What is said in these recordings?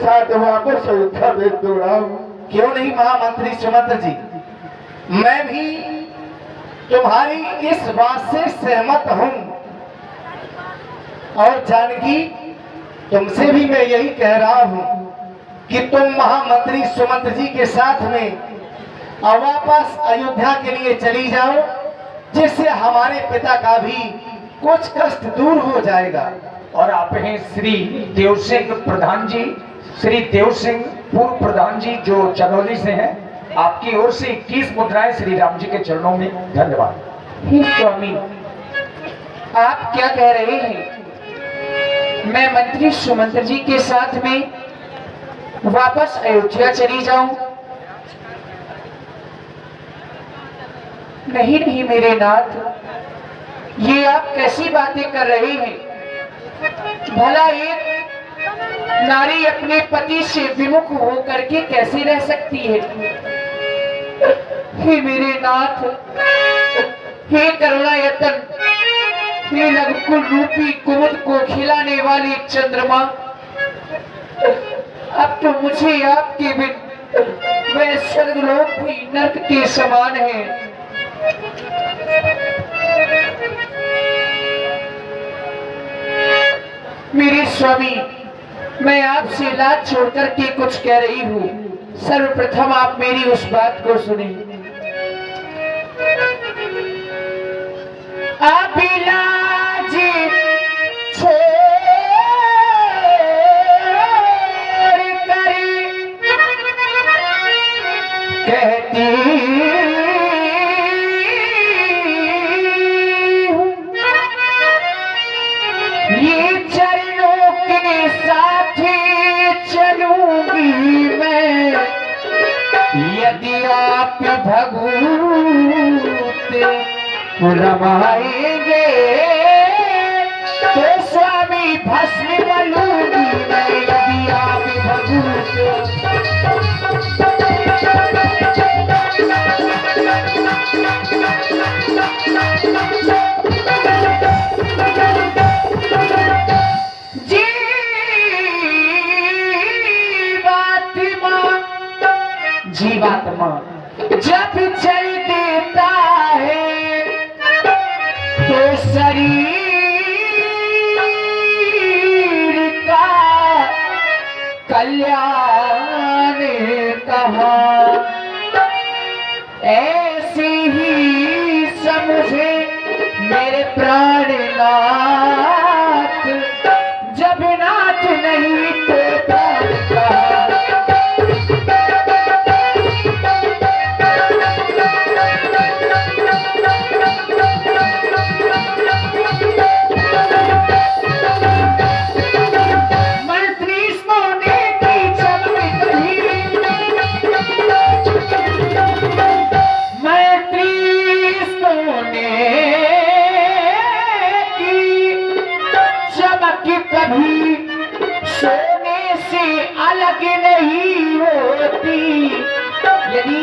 साथ वापस अयोध्या भेज दो राम। क्यों नहीं महामंत्री सुमंत्र जी, मैं भी तुम्हारी इस बात से सहमत हूं। और जानकी, तुमसे भी मैं यही कह रहा हूं कि तुम महामंत्री सुमंत्र जी के साथ में वापस अयोध्या के लिए चली जाओ, जिससे हमारे पिता का भी कुछ कष्ट दूर हो जाएगा। और आप हैं श्री देव सिंह प्रधान जी, श्री देव सिंह पूर्व प्रधान जी जो चंदौली से हैं, आपकी ओर से 21 मुद्राएं श्री राम जी के चरणों में। धन्यवाद। हे स्वामी, आप क्या कह रहे हैं? मैं मंत्री सुमंत्र जी के साथ में वापस अयोध्या चली जाऊं? नहीं नहीं मेरे नाथ, ये आप कैसी बातें कर रहे हैं? भला एक नारी अपने पति से विमुख होकर के कैसे रह सकती है? हे मेरे नाथ, हे करुणायतन, हे नवकुल रूपी कुमुद को खिलाने वाली चंद्रमा, अब तो मुझे आपके बिन वह स्वर्गलोक भी नरक के समान है। मेरे स्वामी, मैं आपसे लाज छोड़कर के कुछ कह रही हूँ। सर्वप्रथम आप मेरी उस बात को सुने। अभिलाज छोड़ कर कहती हूँ, ये चरणों के साथ चलूंगी मैं, यदि आप भगवत रमाएंगे तो स्वामी भस्म बलूंगी मैं, यदि आप भगवत। जीवात्मा जब चल देता है तो शरीर का कल्याण कहाँ, ऐसे ही समझे मेरे प्राणनाथ, जब नाथ नहीं तो प्राण कहाँ। कभी सोने से अलग नहीं होती। यदि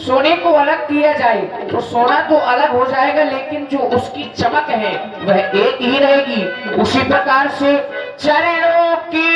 सोने को अलग किया जाए तो सोना तो अलग हो जाएगा, लेकिन जो उसकी चमक है वह एक ही रहेगी। उसी प्रकार से चरणों की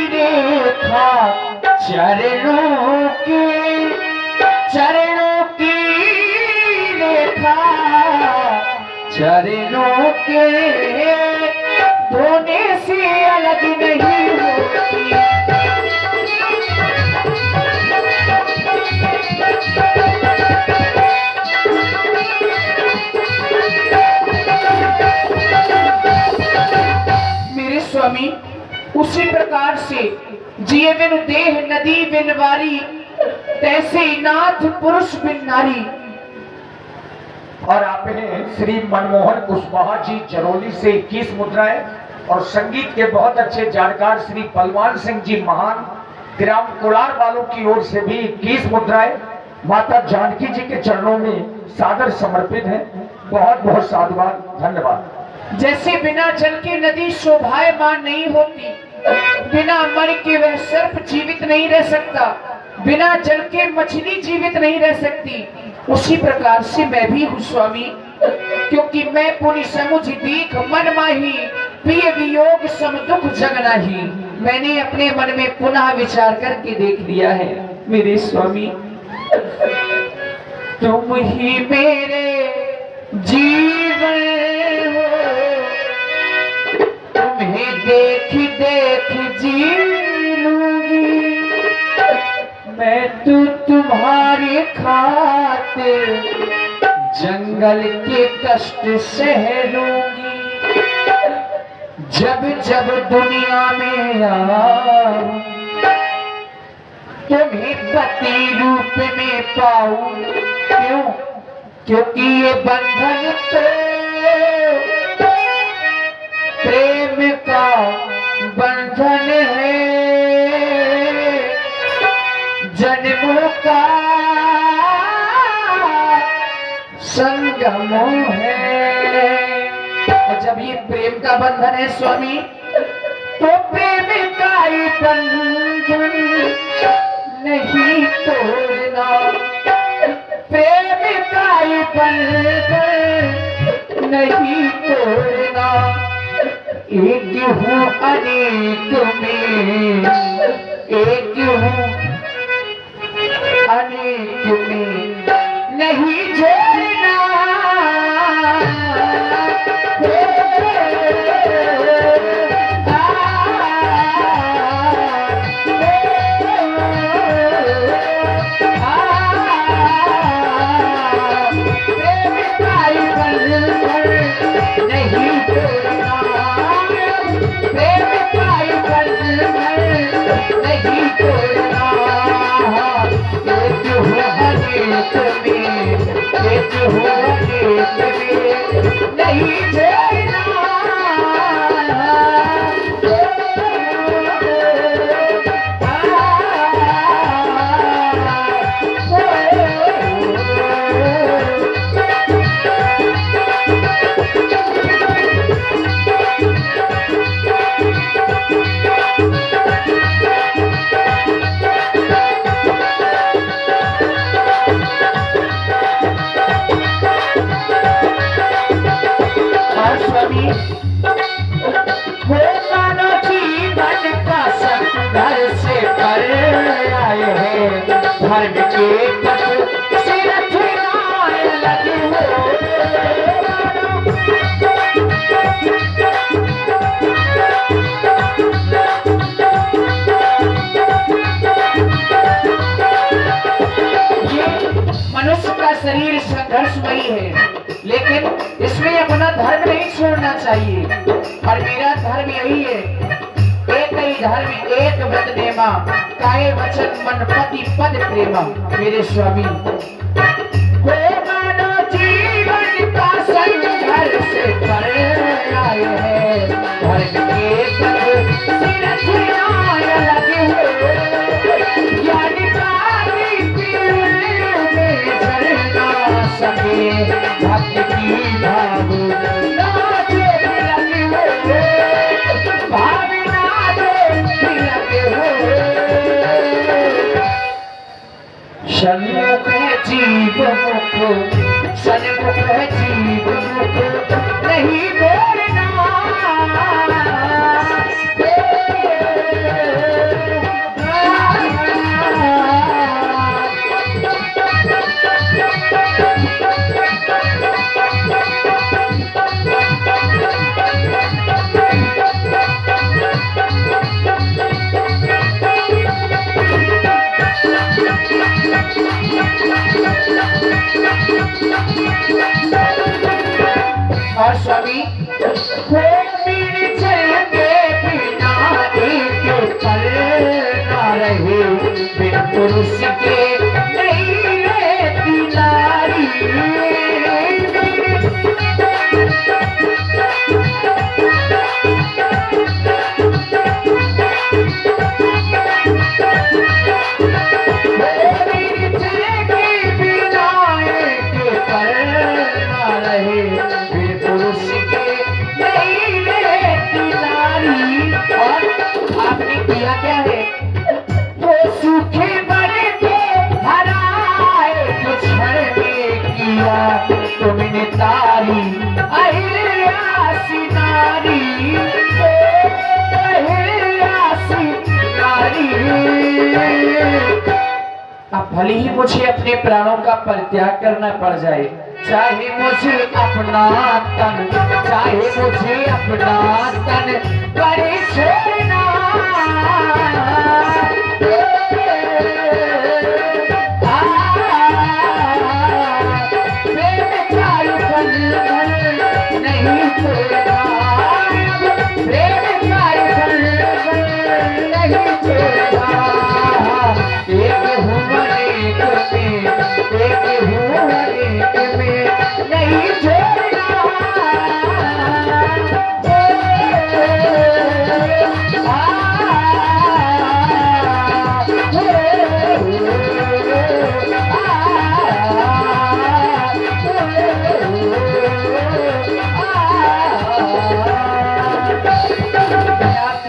रेखा, चरणों की रेखा, चरणों के धोने से अलग नहीं होती। मेरे स्वामी, उसी प्रकार से जिए बिन देह नदी बिन वारी, तैसे नाथ पुरुष बिन नारी। और आप हैं श्री मनमोहन कुशवाहा जी जरौली से 21 मुद्राएं, और संगीत के बहुत अच्छे जानकार श्री बलवान सिंह जी महान ग्राम कुलार वालों की ओर से भी 21 मुद्राएं माता जानकी जी के चरणों में सादर समर्पित हैं। बहुत बहुत साधुवाद, धन्यवाद। जैसे बिना जल के नदी शोभायमान नहीं होती, बिना मन के वह सर्प जीवित नहीं रह सकता, बिना जल के मछली जीवित नहीं रह सकती, उसी प्रकार से मैं भी हूँ स्वामी। क्योंकि मैं पुनि समुझ दीख मन माही, प्रिय वियोग सम दुख जग नाही। मैंने अपने मन में पुनः विचार करके देख लिया है मेरे स्वामी, तुम ही मेरे जीवन हो, तुम्हें देख देख जी लूंगी, मैं तो तुम्हारे खातिर जंगल के कष्ट सह लूंगी, जब जब दुनिया में आऊं तुम्हें पति रूप में पाऊं, क्यों? क्योंकि ये बंधन तो प्रेम का बंधन है, जन्मों का संगम है। और जब ये प्रेम का बंधन है स्वामी, तो प्रेम का ही बंधन नहीं तोड़ना, प्रेम का ही बंधन नहीं तोड़ना, एक हूँ अनेक में, एक हूँ अनेक में नहीं जोड़ना, नहीं जोड़ना। धर्म के पथ सिर ठुराए लगे हो, ये मनुष्य का शरीर संघर्षमयी है, लेकिन इसमें अपना धर्म नहीं छोड़ना चाहिए। और मेरा धर्म यही है, एक ही धर्म एक व्रत नेमा, काये वचन मन पति पद प्रेमा। मेरे स्वामी हो मानो जीवन का संघर्ष कर आए हैं, धर्म के पद सिर ठुराए लगे हो, ज्ञान का में चलना सके, भक्त की भावना से लगे हो, भावना से लगे हो, सन्मुख है जीव मुख, सन्मुख है जीव मुख नहीं बोलना, और स्वामी हो मेरे चल के बिना एक पल ना रहे, बिन पुरुष के नहीं रहती नारी, आपने किया क्या है? वो सूखे बने थे अब भले ही मुझे अपने प्राणों का परित्याग करना पड़ जाए, चाहे मुझे अपना तन, चाहे मुझे अपना तन करे छोड़ना। नहीं छोड़ना, प्रेम का नहीं छोड़ना। एक हूँ अनेक में, एक हूँ अनेक में, नहीं छोड़ना।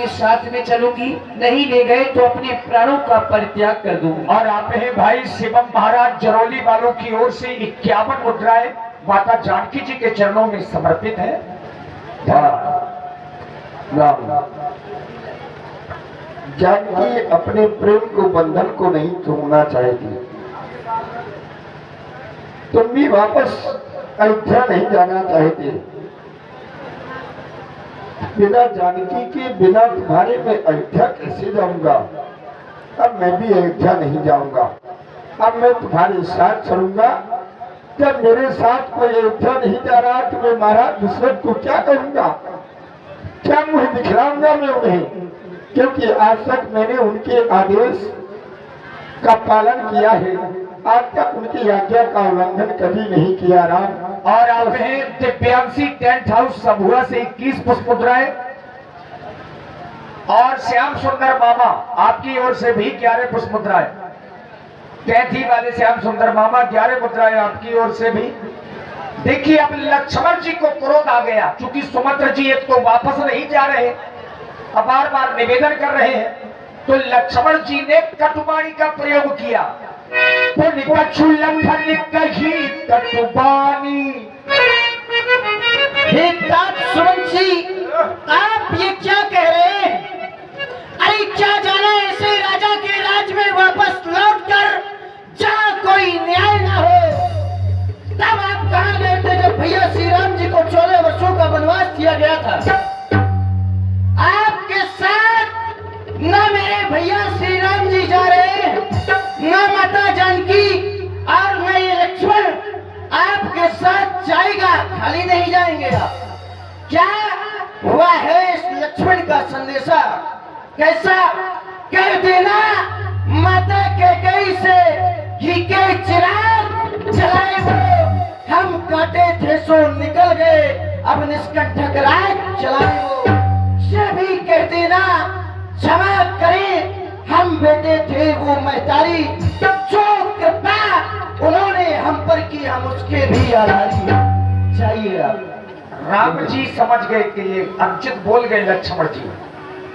साथ में चलूंगी, नहीं ले गए तो अपने प्राणों का परित्याग कर दूंगी। और आप हैं भाई शिवम महाराज जरौली वालों की ओर से 51 मुद्राएं माता जानकी जी के चरणों में समर्पित है। जानकी अपने प्रेम को बंधन को नहीं तोड़ना चाहेगी। तुम भी वापस अयोध्या नहीं जाना चाहते। बिना जानकी के, बिना तुम्हारे मैं अयोध्या कैसे जाऊंगा? अब मैं भी अयोध्या नहीं जाऊंगा। अब मैं तुम्हारे साथ चलूंगा। जब मेरे साथ कोई अयोध्या नहीं जा रहा तो मैं महाराज दशरथ को क्या कहूंगा? क्या मुझे दिखलाऊंगा मैं उन्हें? क्योंकि आज तक मैंने उनके आदेश का पालन किया है, आज तक उनकी आज्ञा का उल्लंघन कभी नहीं किया। राम और आप हैं दिव्यांशी टेंट हाउस सबुआ से 21 पुष्प मुद्राएं और श्याम सुंदर मामा आपकी ओर से भी 11 पुष्प मुद्राएं। कैथी वाले श्याम सुंदर मामा 11 मुद्राएं आपकी ओर से भी। देखिए अब लक्ष्मण जी को क्रोध आ गया, क्योंकि सुमंत्र जी एक तो वापस नहीं जा रहे, अब बार बार निवेदन कर रहे हैं, तो लक्ष्मण जी ने कटुवाणी का प्रयोग किया। कटुबानी हे तात सुमंत जी, आप ये क्या कह रहे हैं? अरे क्या जाना ऐसे राजा के राज में वापस लौटकर जहाँ कोई न्याय ना हो। तब आप कहाँ गए थे जब भैया श्री राम जी को 14 वर्षों का वनवास दिया गया था? आपके साथ न मेरे भैया श्री राम जी जा रहे हैं, न माता जानकी, और न ये लक्ष्मण आपके साथ जाएगा। खाली नहीं जाएंगे आप। क्या हुआ है इस लक्ष्मण का संदेशा? कैसा कह देना माता कैकेयी से घी के चिराग जलाए वो हम काटे थे सो निकल गए, अब निष्कंठक राग जलाए वो। से भी कह देना क्षमा करें, हम बेटे थे वो महतारी, जो कृपा उन्होंने हम पर की हम उसके भी आभारी। चाहिए आप। राम जी समझ गए कि ये अनुचित बोल गए लक्ष्मण जी।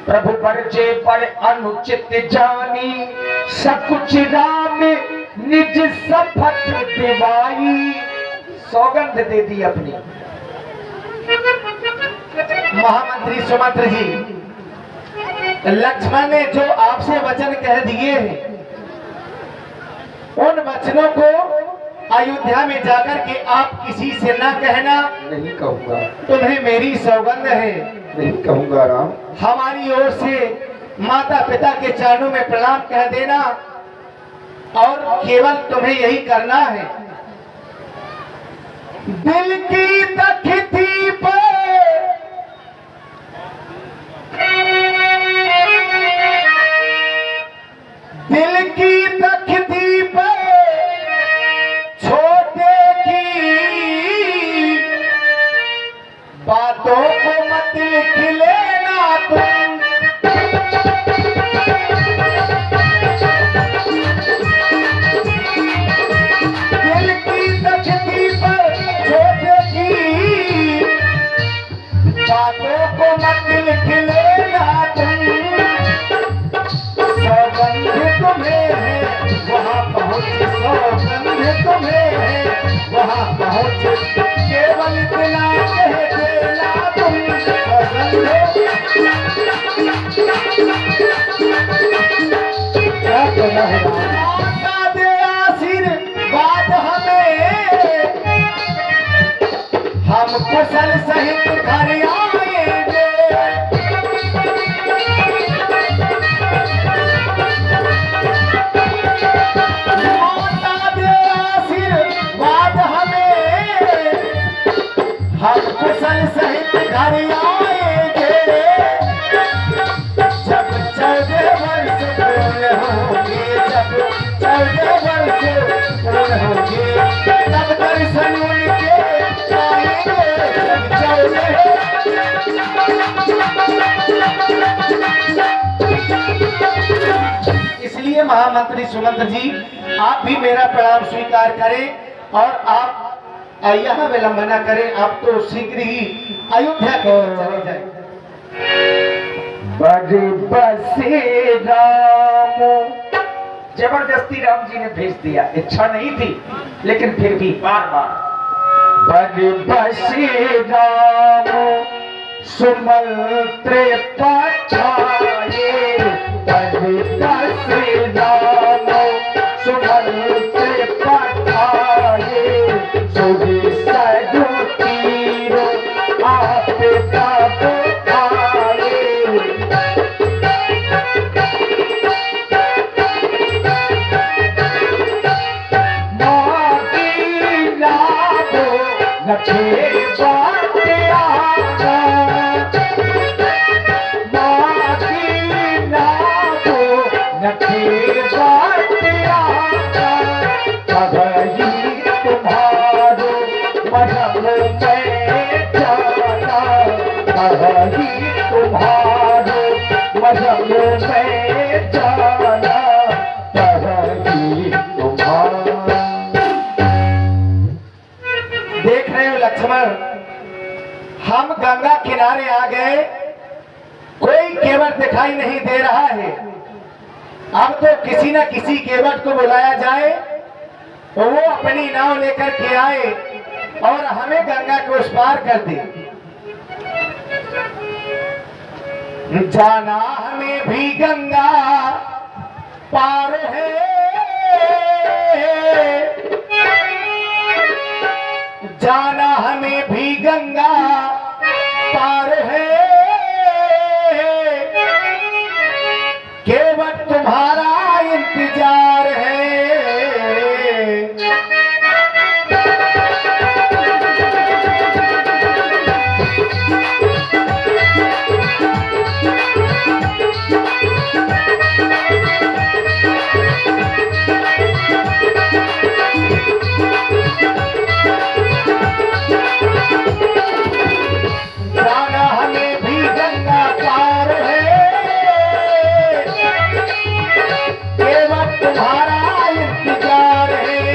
प्रभु बरजे बड़े अनुचित जानी, सकुच राम निज सफत दिवाई। सौगंध दे दी अपनी। महामंत्री सुमंत्र जी, लक्ष्मण ने जो आपसे वचन कह दिए हैं, उन वचनों को अयोध्या में जाकर के आप किसी से न कहना। नहीं कहूंगा। तुम्हें मेरी सौगंध है। नहीं कहूंगा राम। हमारी ओर से माता पिता के चरणों में प्रणाम कह देना, और केवल तुम्हें यही करना है। दिल की तख्ती पर दिल की तख्ती पर छोटे की बातों को मत लिख लेना तुम। दिल की तख्ती पर छोटे की बातों को मत लिख लेना तुम। सौगंध तुम्हें है वहाँ पहुँच, सौगंध तुम्हें है वहाँ पहुँच, केवल इतना कह देना तुम। सौगंध क्या माता दे आशीर्वाद हमें, हम कुशल सहित घर आएंगे। माता दे आशीर्वाद हमें, हम कुशल सहित घर आएंगे। जब 14 वर्ष पूर्ण होंगे, जब 14 वर्ष पूर्ण होंगे, तब दर्शन उनके पाएंगे। इसलिए महामंत्री सुमंत्र जी, आप भी मेरा प्रणाम स्वीकार करें और आप यहाँ विलंबना करें। आप तो शीघ्र ही अयोध्या के लिए चले जाएं। बड़े बसे राम, जबरदस्ती राम जी ने भेज दिया, इच्छा नहीं थी लेकिन फिर भी बार बार। बड़े बसे राम सुमंत्र पठाए, बड़े बसे राम सुमंत्र पठाए। सुरी सदु तीर आप तब आए। नखे बात आना, मागी नागो नखे बात आना। कभी तुम्हारो मजम में जाना, कभी तुम्हारो मजम में जाना, कभी तुम्हारा। देख रहे हो लक्ष्मण, हम गंगा किनारे आ गए, कोई केवट दिखाई नहीं दे रहा है। अब तो किसी न किसी केवट को बुलाया जाए, तो वो अपनी नाव लेकर के आए और हमें गंगा के उस पार कर दे। जाना हमें भी गंगा पार है, जाना हमें भी गंगा पार है। केवल तुम्हारा इंतजार है। जाना हमें भी गंगा पार है, केवल तुम्हारा इंतजार है।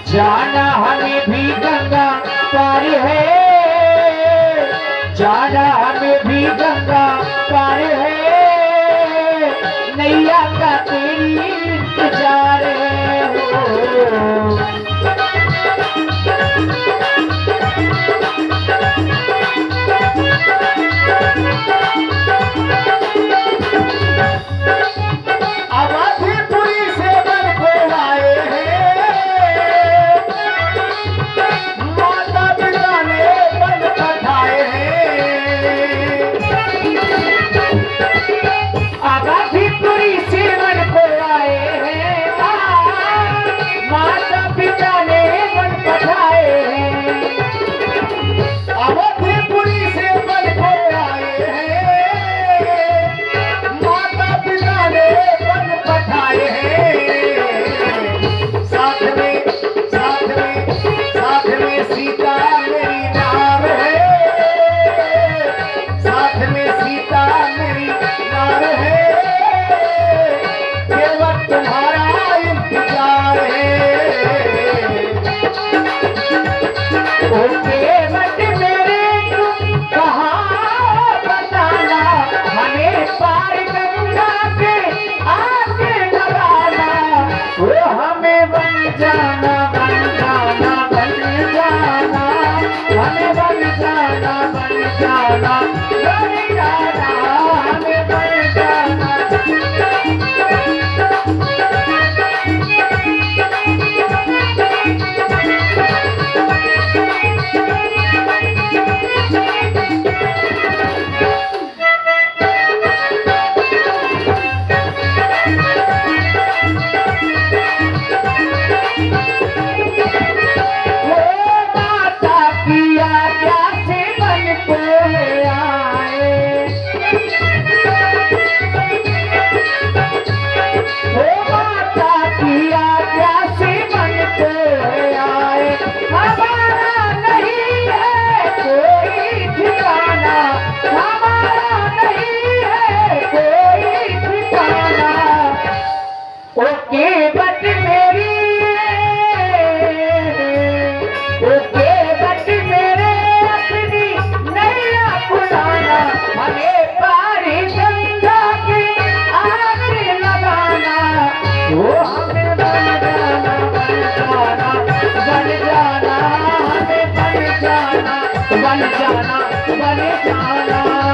जाना हमें भी गंगा पार है, जाना हमें भी गंगा पार है। नैया का तेरी इंतजार है हो। अवधपुरी से बन को आए हैं, माता पिता ने बन पठाए हैं। अवधपुरी से बन को आए हैं, माता पिता ने बन पठाए हैं। अवधपुरी से बन को आए हैं, माता पिता ने बन पठाए हैं। साथ में सीता मेरी नाम है, साथ में सीता मेरी नाम है। केवल तुम्हारा इंतजार है। ओ केवट मेरे तुम कहाँ बताना, हमें पार गंगा के आके लगाना। ओ हमें बन जाना, बन जाना, बन जाना, हमें बन जाना, बन जाना, बन जाना, हमें बन जाना। बन जाना, हमें बन जाना, बन जाना, बन जाना।